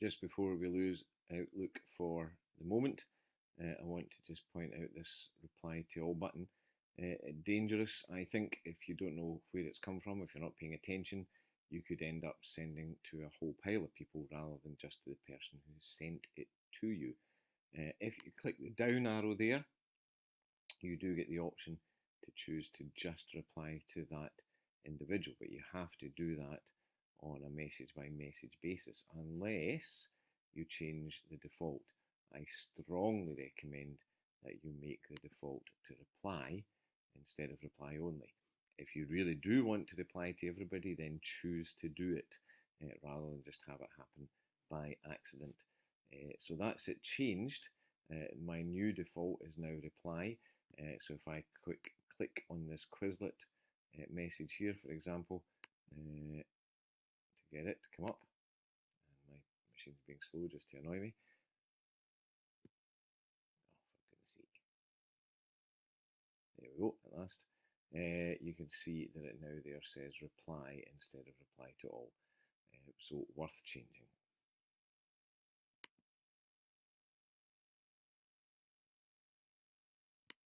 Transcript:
Just before we lose Outlook for the moment, I want to just point out this reply to all button. Dangerous, I think, if you don't know where it's come from, if you're not paying attention, you could end up sending to a whole pile of people rather than just to the person who sent it to you. If you click the down arrow there, you do get the option to choose to just reply to that individual, but you have to do that on a message by message basis unless you change the default. I strongly recommend that you make the default to reply instead of reply only. If you really do want to reply to everybody, then choose to do it rather than just have it happen by accident. So that's it changed. My new default is now reply. So if I click on this Quizlet message here, for example, to get it to come up, and my machine's being slow just to annoy me. Oh, for goodness sake. There we go, at last. You can see that it now there says reply instead of reply to all. So worth changing.